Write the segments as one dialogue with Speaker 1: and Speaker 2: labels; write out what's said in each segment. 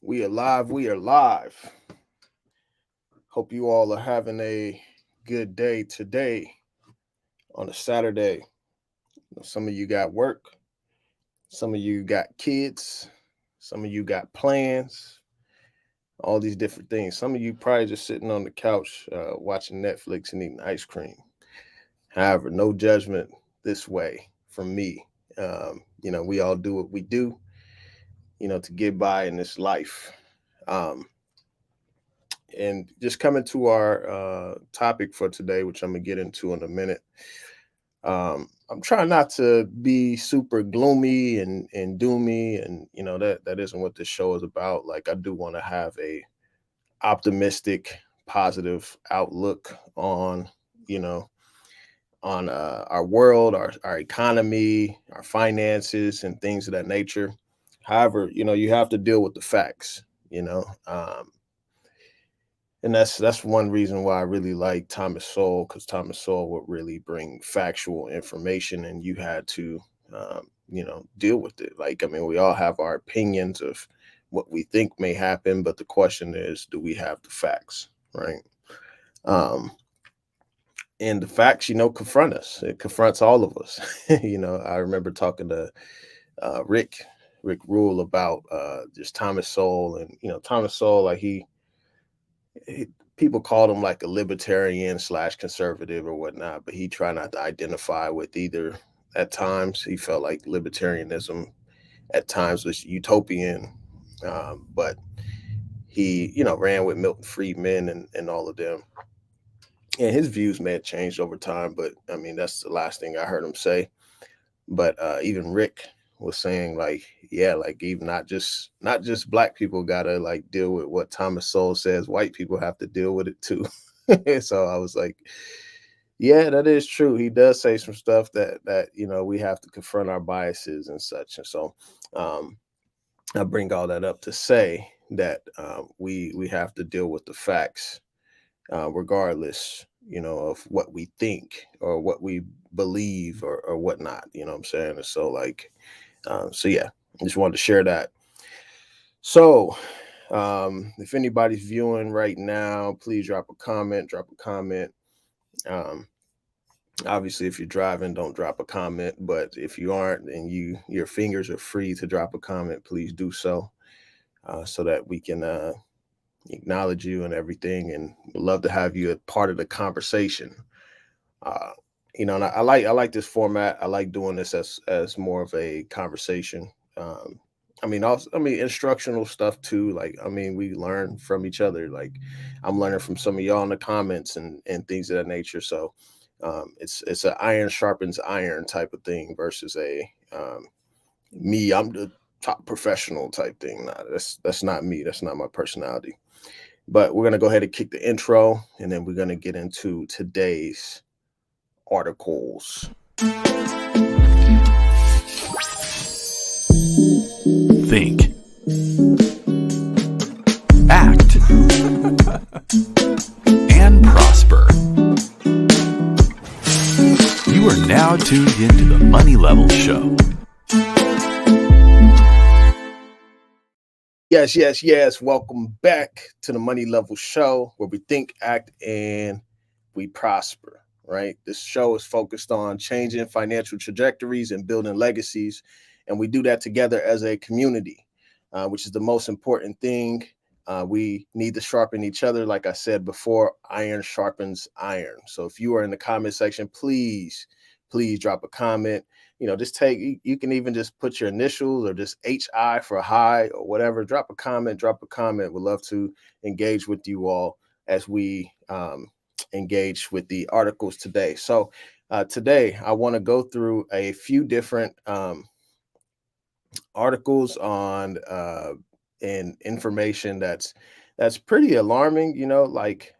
Speaker 1: We are live. We are live. Hope you all are having a good day today on a Saturday. Some of you got work. Some of you got kids. Some of you got plans. All these different things. Some of you probably just sitting on the couch watching Netflix and eating ice cream. However, no judgment this way from me. We all do what we do, to get by in this life. And just coming to our topic for today, which I'm gonna get into in a minute. I'm trying not to be super gloomy and doomy, and that isn't what this show is about. Like, I do want to have a optimistic, positive outlook on you know on our world, our economy, our finances, and things of that nature. However, you have to deal with the facts. And that's one reason why I really like Thomas Sowell, because Thomas Sowell would really bring factual information, and you had to, deal with it. Like, I mean, we all have our opinions of what we think may happen, but the question is, do we have the facts, right? Um, and the facts, confront us. It confronts all of us. I remember talking to Rick Rule about just Thomas Sowell, and Thomas Sowell, like he people called him like a libertarian slash conservative or whatnot, but he tried not to identify with either. At times, he felt like libertarianism at times was utopian, but he, ran with Milton Friedman and all of them. And his views may have changed over time, but I mean, that's the last thing I heard him say. But even Rick was saying, like, yeah, like, even not just black people gotta like deal with what Thomas Sowell says, white people have to deal with it too. So I was like, yeah, that is true. He does say some stuff that we have to confront our biases and such. And so I bring all that up to say that we have to deal with the facts, regardless, of what we think or what we believe or whatnot. You know what I'm saying? And so, like, so yeah, I just wanted to share that. So, if anybody's viewing right now, please drop a comment. Um, Obviously, if you're driving, don't drop a comment. But if you aren't and your fingers are free to drop a comment, please do so that we can acknowledge you and everything. And we'd love to have you a part of the conversation. Uh, and I like this format. I like doing this as more of a conversation. Instructional stuff too. Like, I mean, we learn from each other. Like, I'm learning from some of y'all in the comments and things of that nature. So it's an iron sharpens iron type of thing versus a I'm the top professional type thing. Nah, that's not me. That's not my personality. But we're gonna go ahead and kick the intro, and then we're gonna get into today's articles.
Speaker 2: Think. Act. And prosper. You are now tuned into the Money Level Show.
Speaker 1: Yes. Welcome back to the Money Level Show, where we think, act, and we prosper, right? This show is focused on changing financial trajectories and building legacies. And we do that together as a community, which is the most important thing. We need to sharpen each other. Like I said before, iron sharpens iron. So if you are in the comment section, please drop a comment. Just you can even just put your initials or just HI for hi or whatever. Drop a comment. We'd love to engage with you all as we engage with the articles today. So today I want to go through a few different articles on and information that's pretty alarming. Like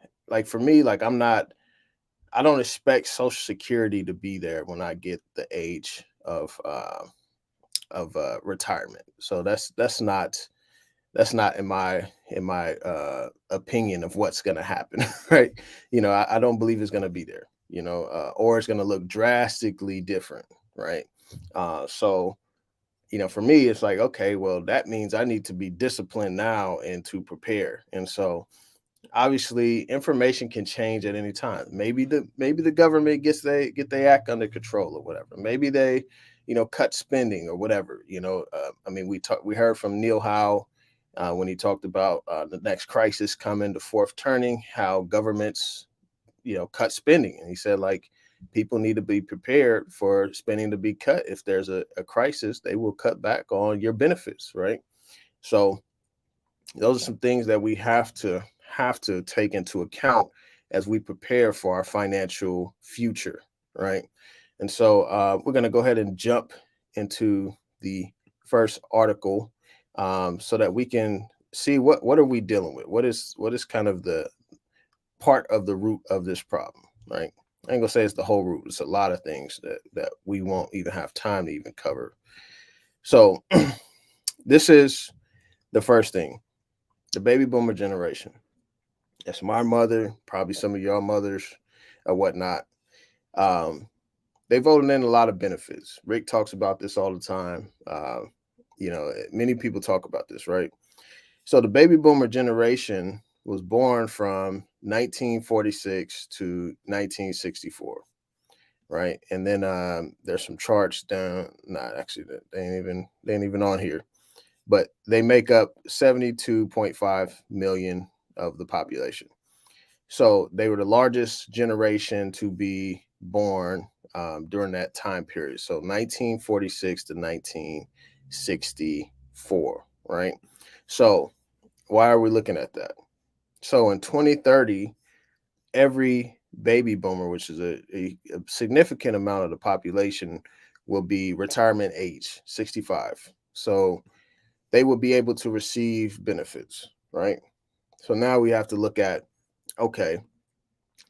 Speaker 1: for me, like I don't expect Social Security to be there when I get the age of retirement. So that's not in my opinion of what's going to happen, right? I don't believe it's going to be there. Or it's going to look drastically different, right? So For me, it's like, okay, well, that means I need to be disciplined now and to prepare. And so obviously information can change at any time. Maybe the government get they act under control or whatever. Maybe they cut spending or whatever. I mean, we heard from Neil Howe when he talked about the next crisis coming, the fourth turning, how governments cut spending. And he said, like, people need to be prepared for spending to be cut. If there's a crisis, they will cut back on your benefits, right? So those are some things that we have to take into account as we prepare for our financial future, right? And so we're going to go ahead and jump into the first article, so that we can see what are we dealing with. What is kind of the part of the root of this problem, right? I ain't gonna say it's the whole root. It's a lot of things that we won't even have time to even cover. So this is the first thing: the baby boomer generation. That's my mother, probably some of y'all mothers or whatnot. Um, they voted in a lot of benefits. Rick talks about this all the time. Many people talk about this, right? So the baby boomer generation was born from 1946 to 1964, right? And then there's some charts down. Not actually, they ain't even on here, but they make up 72.5 million of the population. So they were the largest generation to be born during that time period. So 1946 to 1964, right? So why are we looking at that? So in 2030, every baby boomer, which is a significant amount of the population, will be retirement age, 65. So they will be able to receive benefits, right? So now we have to look at, okay,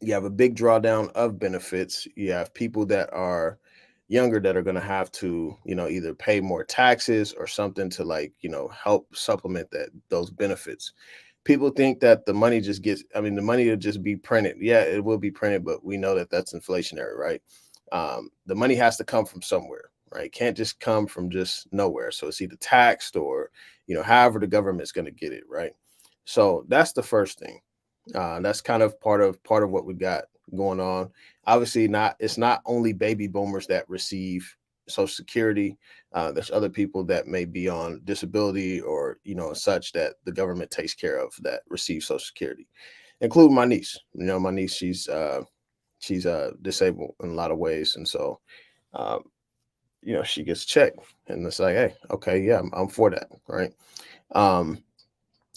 Speaker 1: you have a big drawdown of benefits. You have people that are younger that are going to have to, either pay more taxes or something to, like, help supplement those benefits. People think that the money will just be printed. Yeah, it will be printed, but we know that that's inflationary, right? The money has to come from somewhere, right? It can't just come from just nowhere. So it's either taxed or, however the government's going to get it, right? So that's the first thing. That's kind of part of what we got going on. Obviously, it's not only baby boomers that receive Social Security. There's other people that may be on disability or such that the government takes care of that receive Social Security, including my niece. My niece, she's disabled in a lot of ways, and so um, she gets checked, and it's like, hey, okay, yeah, I'm for that, right? Um,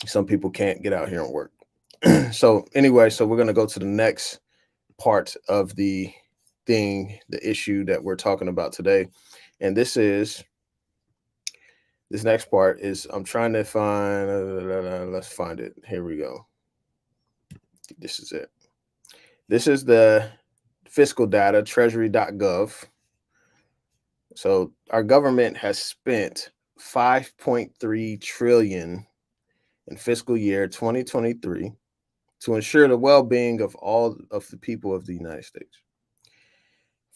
Speaker 1: some people can't get out here and work. So anyway, so we're going to go to the next part of the issue that we're talking about today. And this next part is, I'm trying to find, let's find it. Here we go. This is it. This is the fiscal data, treasury.gov. So our government has spent 5.3 trillion in fiscal year 2023 to ensure the well-being of all of the people of the United States.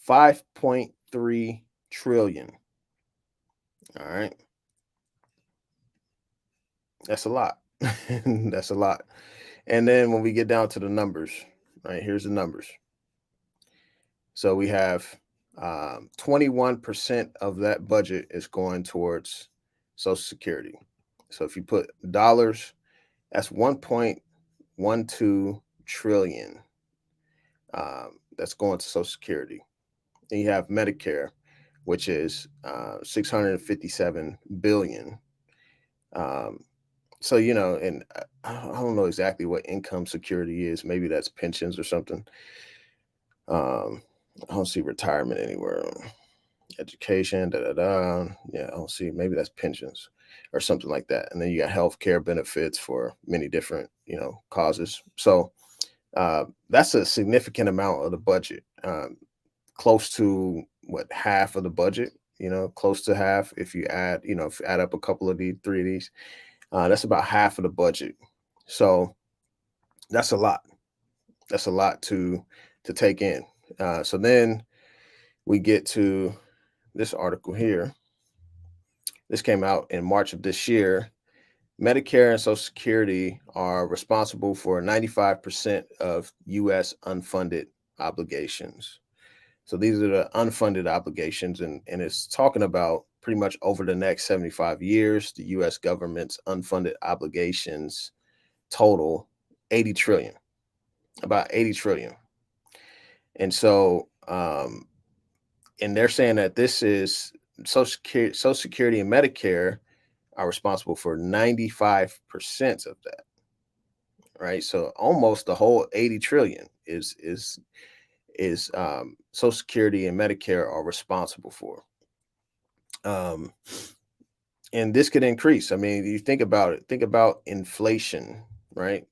Speaker 1: 5.3 trillion. All right. That's a lot. That's a lot. And then when we get down to the numbers, right, here's the numbers. So we have 21% of that budget is going towards Social Security. So if you put dollars, that's 1.12 trillion that's going to Social Security. Then you have Medicare, which is 657 billion. So and I don't know exactly what income security is. Maybe that's pensions or something. I don't see retirement anywhere. Education, da da da. Yeah, I don't see. Maybe that's pensions or something like that. And then you got health care benefits for many different causes. So that's a significant amount of the budget. Close to what, half of the budget, close to half. If you add, if you add up a couple of these, three of these, that's about half of the budget. So that's a lot. That's a lot to take in. So then we get to this article here. This came out in March of this year. Medicare and Social Security are responsible for 95% of U.S. unfunded obligations. So these are the unfunded obligations, and it's talking about pretty much over the next 75 years, the U.S. government's unfunded obligations total 80 trillion, about 80 trillion. And so, and they're saying that this is Social Security and Medicare are responsible for 95% of that, right? So almost the whole 80 trillion is Social Security and Medicare are responsible for. Um, and this could increase. I mean, you think about it. Think about inflation, right?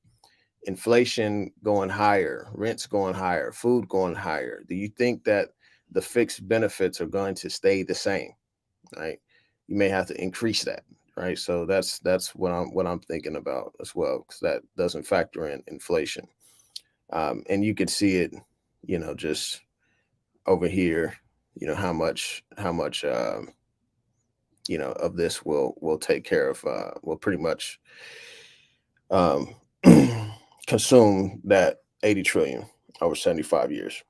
Speaker 1: Inflation going higher, rents going higher, food going higher. Do you think that the fixed benefits are going to stay the same? Right? You may have to increase that, right? So that's what I'm thinking about as well, because that doesn't factor in inflation. And you could see it, just over here, how much of this will take care of, will pretty much um, consume that 80 trillion over 75 years.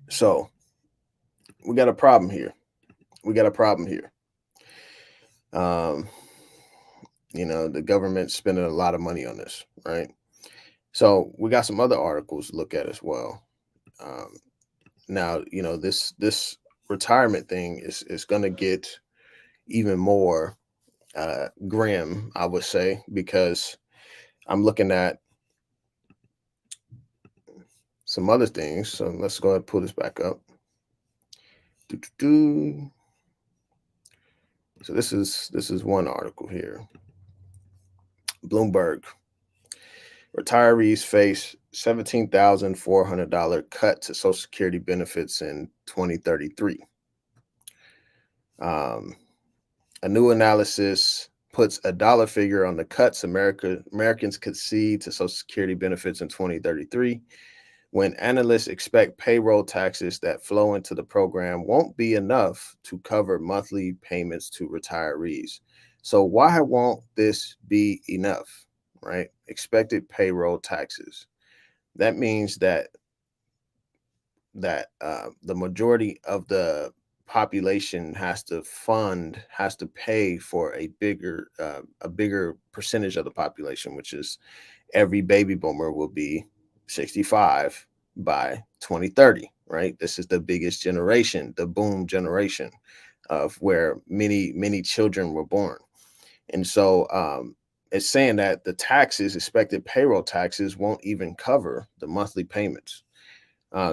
Speaker 1: So we got a problem here. We got a problem here. Um, the government's spending a lot of money on this, right? So we got some other articles to look at as well. Um, Now, this retirement thing is going to get even more grim, I would say, because I'm looking at some other things. So let's go ahead and pull this back up. Doo-doo-doo. So this is one article here. Bloomberg. Retirees face $17,400 cut to Social Security benefits in 2033. A new analysis puts a dollar figure on the cuts Americans could see to Social Security benefits in 2033, when analysts expect payroll taxes that flow into the program won't be enough to cover monthly payments to retirees. So why won't this be enough, right? Expected payroll taxes. That means that the majority of the population has to pay for a bigger percentage of the population, which is every baby boomer will be 65 by 2030, right? This is the biggest generation, the boom generation, of where many children were born. And so it's saying that the taxes, expected payroll taxes, won't even cover the monthly payments.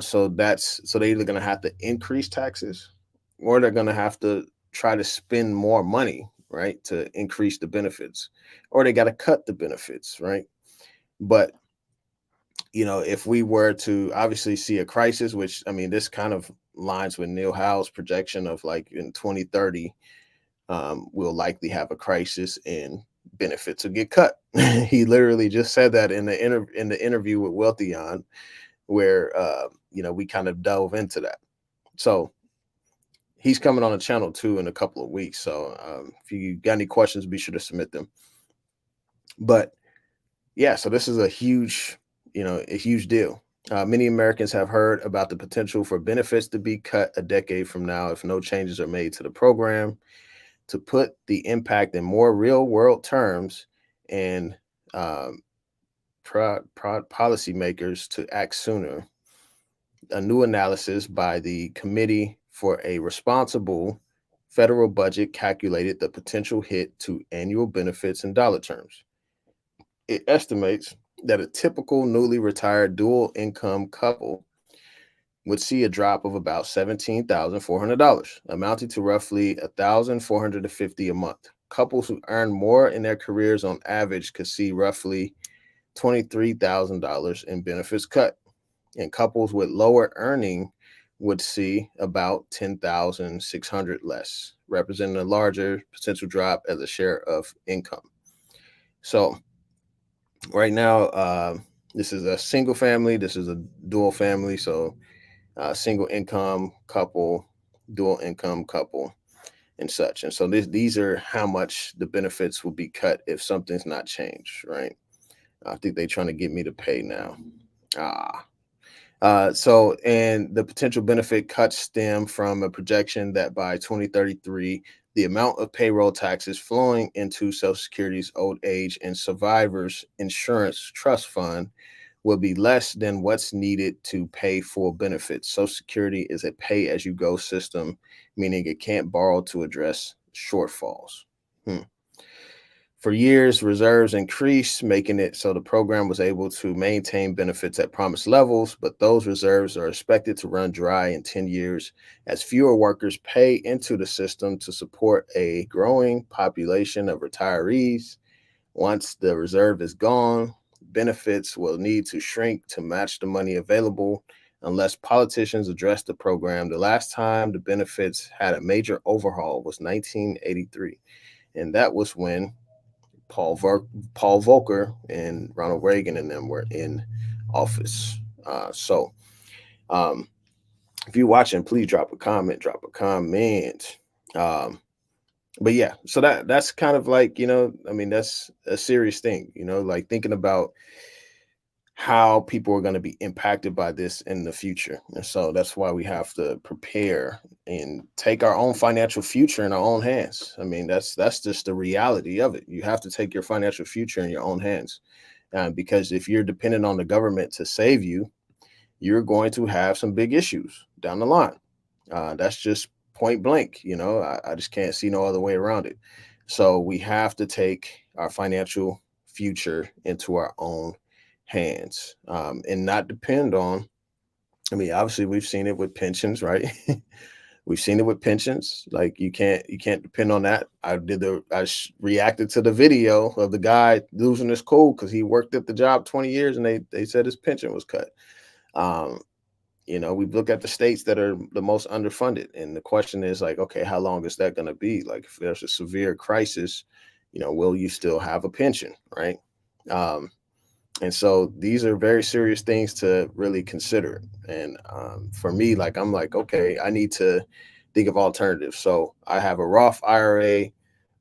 Speaker 1: So they're either going to have to increase taxes, or they're going to have to try to spend more money, right, to increase the benefits, or they got to cut the benefits, right? But if we were to obviously see a crisis, which, I mean, this kind of lines with Neil Howe's projection of, like, in 2030, we'll likely have a crisis and benefits will get cut. He literally just said that in the interview with Wealthy on, where we kind of delve into that. So he's coming on the channel too in a couple of weeks. So if you got any questions, be sure to submit them. But yeah, so this is a huge deal. Many Americans have heard about the potential for benefits to be cut a decade from now if no changes are made to the program. To put the impact in more real world terms, and policymakers to act sooner, a new analysis by the Committee for a Responsible Federal Budget calculated the potential hit to annual benefits in dollar terms. It estimates that a typical newly retired dual income couple would see a drop of about $17,400, amounting to roughly $1,450 a month. Couples who earn more in their careers on average could see roughly $23,000 in benefits cut, and couples with lower earning would see about $10,600 less, representing a larger potential drop as a share of income. So right now, this is a single family. This is a dual family. So single income couple, dual income couple. and such. And so these are how much the benefits will be cut if something's not changed, right? I think they're trying to get me to pay now. Ah. And the potential benefit cuts stem from a projection that by 2033, the amount of payroll taxes flowing into Social Security's old age and survivors insurance trust fund will be less than what's needed to pay full benefits. Social Security is a pay as you go system, meaning it can't borrow to address shortfalls. Hmm. For years, reserves increased, making it so the program was able to maintain benefits at promised levels, but those reserves are expected to run dry in 10 years as fewer workers pay into the system to support a growing population of retirees. Once the reserve is gone, benefits will need to shrink to match the money available unless politicians address the program. The last time the benefits had a major overhaul was 1983, and that was when Paul Volcker and Ronald Reagan and them were in office. So, um, if you're watching, please drop a comment. Drop a comment. Um, but yeah, so that's kind of like, I mean, that's a serious thing. Like thinking about how people are going to be impacted by this in the future. And so that's why we have to prepare and take our own financial future in our own hands. I mean, that's just the reality of it. You have to take your financial future in your own hands. Because if you're dependent on the government to save you, you're going to have some big issues down the line. That's just point blank. I just can't see no other way around it. So we have to take our financial future into our own hands, and not depend on. I mean, obviously, we've seen it with pensions, right? We've seen it with pensions. Like you can't depend on that. Reacted to the video of the guy losing his cool because he worked at the job 20 years and they said his pension was cut. Um, we look at the states that are the most underfunded, and the question is like, okay, how long is that going to be? Like, if there's a severe crisis, will you still have a pension, right? Um, and so these are very serious things to really consider. And for me, like, I'm like, okay, I need to think of alternatives. So I have a Roth IRA,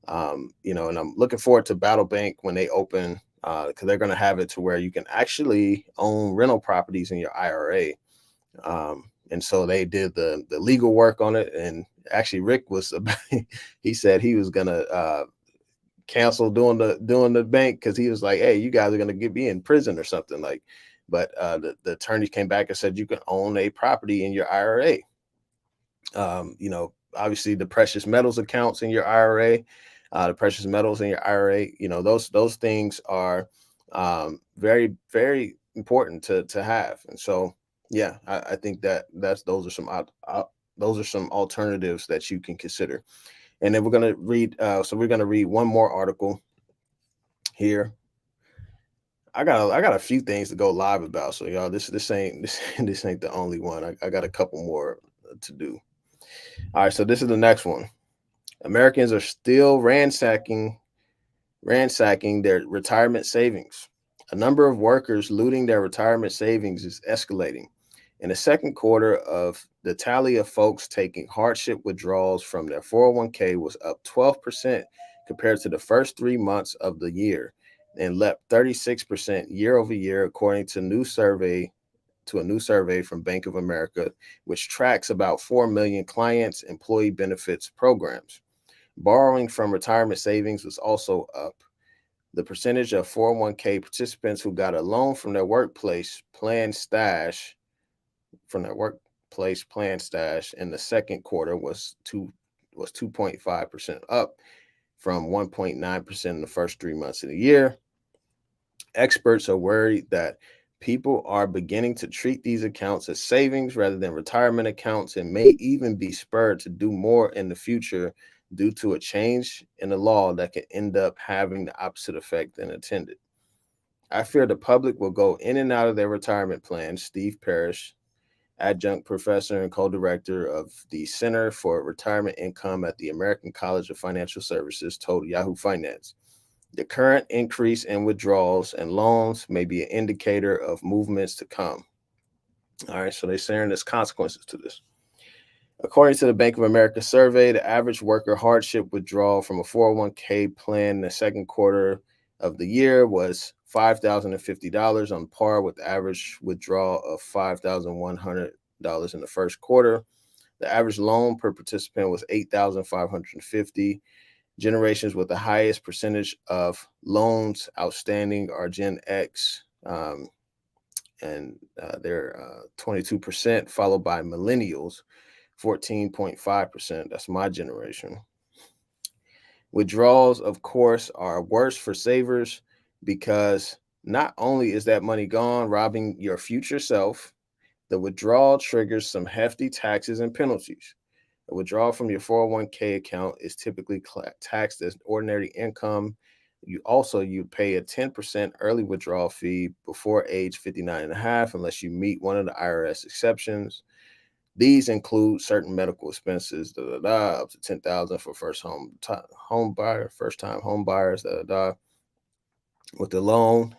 Speaker 1: and I'm looking forward to Battle Bank when they open, because they're going to have it to where you can actually own rental properties in your IRA. And so they did the legal work on it. And actually, Rick was he said he was gonna cancel doing the bank because he was like, hey, you guys are gonna get me in prison or something like. But the attorneys came back and said you can own a property in your IRA. Obviously the precious metals accounts in your IRA, the precious metals in your IRA, those things are very, very important to have. And so, yeah, I think those are some alternatives that you can consider. And then we're gonna read. So we're gonna read one more article here. I got a few things to go live about. So y'all, this ain't the only one. I got a couple more to do. All right, so this is the next one. Americans are still ransacking their retirement savings. A number of workers looting their retirement savings is escalating. In the second quarter of the tally of folks taking hardship withdrawals from their 401k was up 12% compared to the first 3 months of the year and leapt 36% year over year, according to a new survey from Bank of America, which tracks about 4 million clients' employee benefits programs. Borrowing from retirement savings was also up. The percentage of 401k participants who got a loan from their workplace plan stash in the second quarter was 2.5%, up from 1.9% in the first 3 months of the year. Experts are worried that people are beginning to treat these accounts as savings rather than retirement accounts, and may even be spurred to do more in the future due to a change in the law that could end up having the opposite effect than intended. I fear the public will go in and out of their retirement plans, Steve Parrish, adjunct professor and co-director of the Center for Retirement Income at the American College of Financial Services, told Yahoo Finance. The current increase in withdrawals and loans may be an indicator of movements to come. All right, so they're saying there's consequences to this. According to the Bank of America survey, the average worker hardship withdrawal from a 401k plan in the second quarter of the year was $5,050, on par with the average withdrawal of $5,100 in the first quarter. The average loan per participant was $8,550. Generations with the highest percentage of loans outstanding are Gen X, and they're 22%, followed by millennials, 14.5%. That's my generation. Withdrawals, of course, are worse for savers because not only is that money gone, robbing your future self, the withdrawal triggers some hefty taxes and penalties. A withdrawal from your 401k account is typically taxed as ordinary income. You pay a 10% early withdrawal fee before age 59 and a half, unless you meet one of the IRS exceptions. These include certain medical expenses, up to 10,000 for first first time home buyers, With the loan,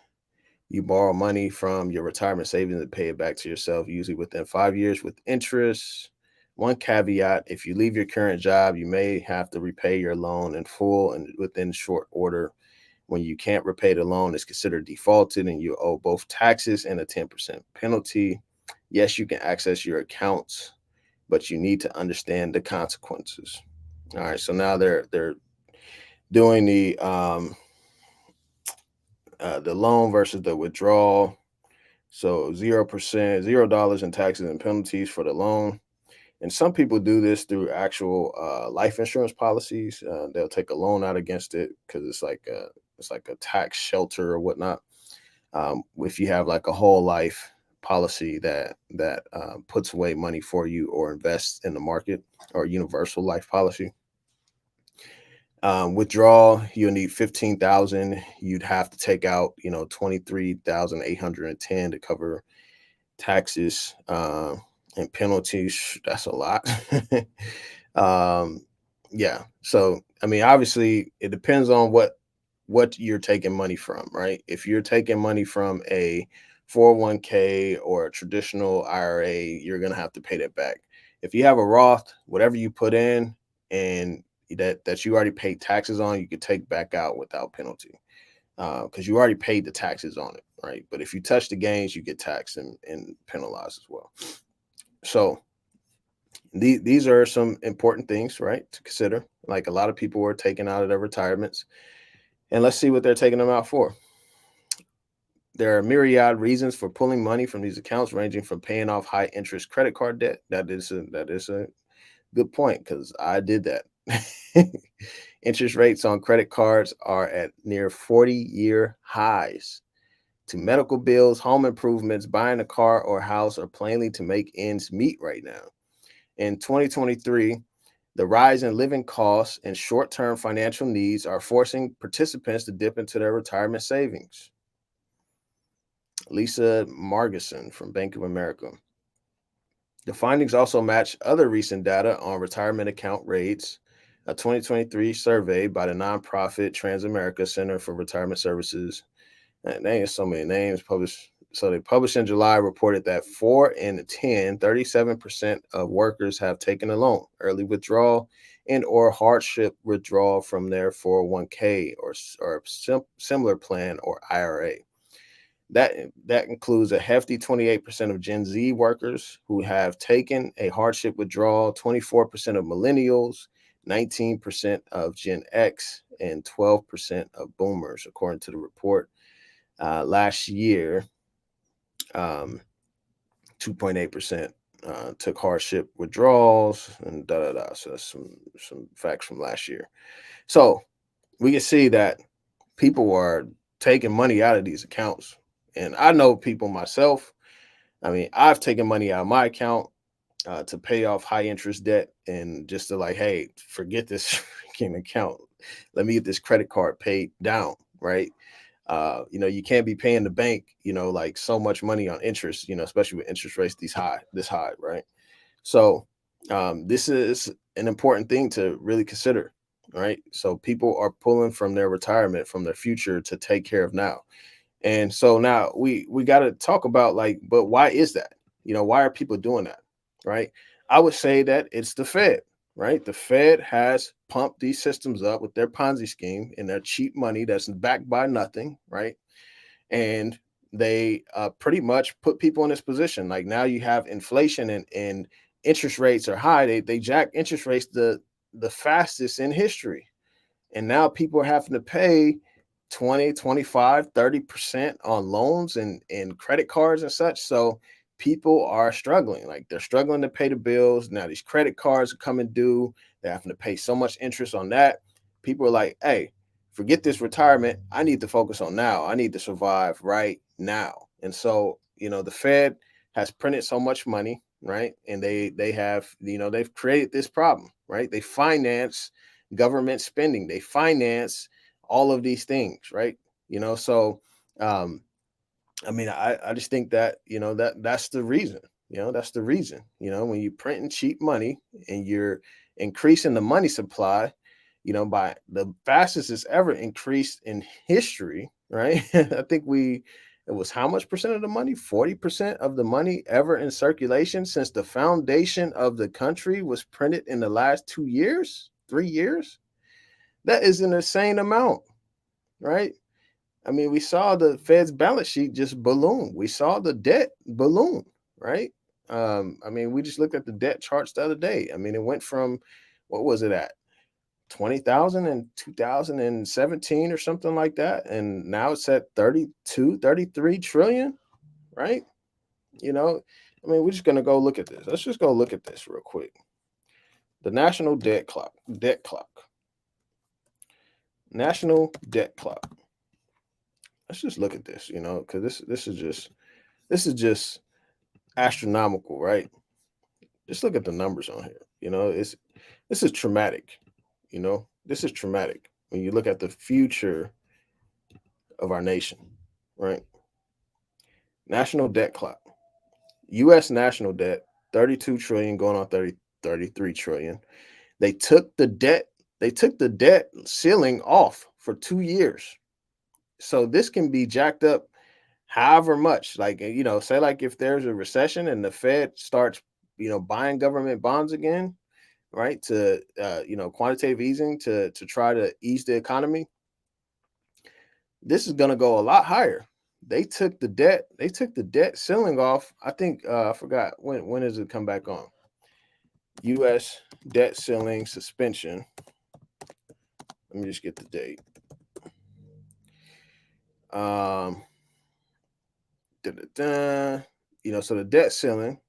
Speaker 1: you borrow money from your retirement savings and pay it back to yourself, usually within 5 years with interest. One caveat: if you leave your current job, you may have to repay your loan in full and within short order. When you can't repay the loan, it's considered defaulted and you owe both taxes and a 10% penalty. Yes, you can access your accounts, but you need to understand the consequences. All right, so now they're doing the loan versus the withdrawal. So 0%, $0 in taxes and penalties for the loan. And some people do this through actual life insurance policies. They'll take a loan out against it because it's like a tax shelter or whatnot. If you have like a whole life policy that puts away money for you or invests in the market, or universal life policy. Withdrawal, you'll need 15,000. You'd have to take out 23,810 to cover taxes and penalties. That's a lot. Yeah. So I mean, obviously, it depends on what you're taking money from, right? If you're taking money from a 401k or a traditional IRA, you're gonna have to pay that back. If you have a Roth, whatever you put in and that you already paid taxes on, you could take back out without penalty, because you already paid the taxes on it, right? But if you touch the gains, you get taxed and penalized as well. So these are some important things, right, to consider. Like, a lot of people are taking out of their retirements, and let's see what they're taking them out for. There are myriad reasons for pulling money from these accounts, ranging from paying off high interest credit card debt. That is a good point, because I did that. Interest rates on credit cards are at near 40-year highs. To medical bills, home improvements, buying a car or house, or plainly to make ends meet right now. In 2023, the rise in living costs and short-term financial needs are forcing participants to dip into their retirement savings. Lisa Margison from Bank of America. The findings also match other recent data on retirement account rates. A 2023 survey by the nonprofit Transamerica Center for Retirement Services, and they have so many names published. So they published in July, reported that 4 in 10, 37% of workers have taken a loan, early withdrawal, and or hardship withdrawal from their 401k or similar plan or IRA. That includes a hefty 28% of Gen Z workers who have taken a hardship withdrawal, 24% of millennials, 19% of Gen X, and 12% of boomers, according to the report. Last year, 2.8% took hardship withdrawals, and So that's some facts from last year. So we can see that people are taking money out of these accounts. And I know people myself. I mean, I've taken money out of my account to pay off high interest debt, and just to, like, hey, forget this freaking account. Let me get this credit card paid down, right? You can't be paying the bank, like, so much money on interest, especially with interest rates this high, right? So this is an important thing to really consider, right? So people are pulling from their retirement, from their future, to take care of now. And so now we got to talk about, like, but why is that? Why are people doing that? Right? I would say that it's the Fed, right? The Fed has pumped these systems up with their Ponzi scheme and their cheap money that's backed by nothing, right? And they pretty much put people in this position. Like now you have inflation and interest rates are high. They jack interest rates the fastest in history. And now people are having to pay 20, 25, 30% on loans and credit cards and such. So people are struggling. Like they're struggling to pay the bills. Now these credit cards are coming due. They're having to pay so much interest on that. People are like, hey, forget this retirement. I need to focus on now. I need to survive right now. And so, the Fed has printed so much money, right? And they have, they've created this problem, right? They finance government spending. They finance all of these things, right? So um, I mean, I just think that, that's the reason. That's the reason. When you printing cheap money and you're increasing the money supply, by the fastest it's ever increased in history, right? I think it was how much percent of the money? 40% of the money ever in circulation since the foundation of the country was printed in the last 2 years, 3 years. That is an insane amount, right? I mean, we saw the Fed's balance sheet just balloon. We saw the debt balloon, right? I mean, we just looked at the debt charts the other day. I mean, it went from what was it at 20,000 in 2017 or something like that, and now it's at 32, 33 trillion, right? You know, I mean, we're just gonna go look at this. Let's just go look at this real quick. The national debt clock. Let's just look at this, because this is just astronomical, right? Just look at the numbers on here. This is traumatic. This is traumatic when you look at the future of our nation, right? National debt clock. U.S. national debt, 32 trillion going on 33 trillion. They took the debt ceiling off for 2 years. So this can be jacked up however much. Like, say like if there's a recession and the Fed starts, buying government bonds again, right? To quantitative easing to try to ease the economy. This is gonna go a lot higher. They took the debt ceiling off. I think I forgot when does it come back on? US debt ceiling suspension. Let me just get the date. So the debt ceiling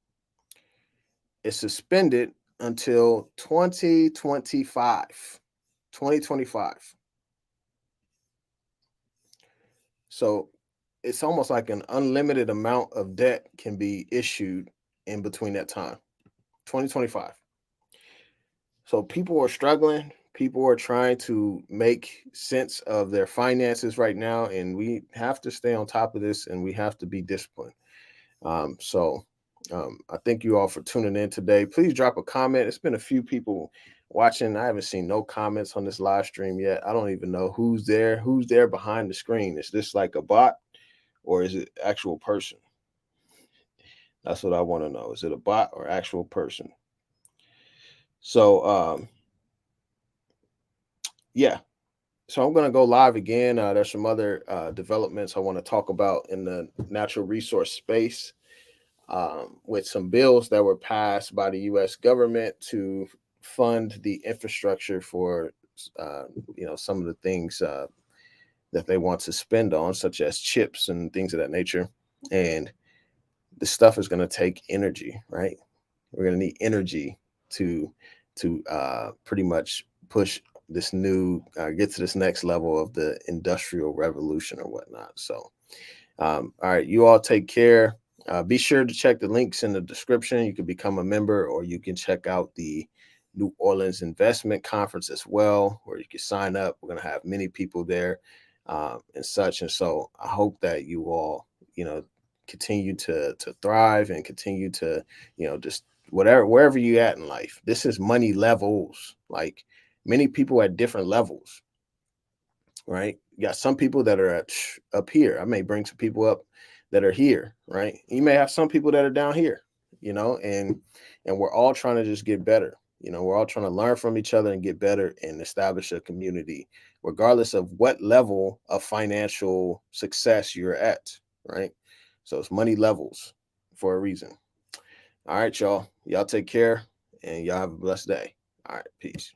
Speaker 1: is suspended until 2025. 2025. So it's almost like an unlimited amount of debt can be issued in between that time. 2025. So people are struggling. People are trying to make sense of their finances right now, and we have to stay on top of this, and we have to be disciplined. I thank you all for tuning in today. Please drop a comment. It's been a few people watching. I haven't seen no comments on this live stream yet. I don't even know who's there. Who's there behind the screen? Is this like a bot or is it actual person? That's what I want to know. Is it a bot or actual person? So yeah. So I'm going to go live again. There's some other developments I want to talk about in the natural resource space. With some bills that were passed by the U.S. government to fund the infrastructure for, some of the things that they want to spend on, such as chips and things of that nature. And the stuff is going to take energy, right? We're going to need energy to pretty much push this get to this next level of the industrial revolution or whatnot. So, all right, you all take care. Be sure to check the links in the description. You can become a member, or you can check out the New Orleans Investment Conference as well, where you can sign up. We're going to have many people there and such. And so I hope that you all, continue to thrive and continue to, just wherever you at in life. This is money levels. Like many people at different levels, right? You got some people that are up here. I may bring some people up that are here, right? You may have some people that are down here, and we're all trying to just get better. We're all trying to learn from each other and get better and establish a community, regardless of what level of financial success you're at, right? So it's money levels for a reason. All right, y'all. Y'all take care and y'all have a blessed day. All right, peace.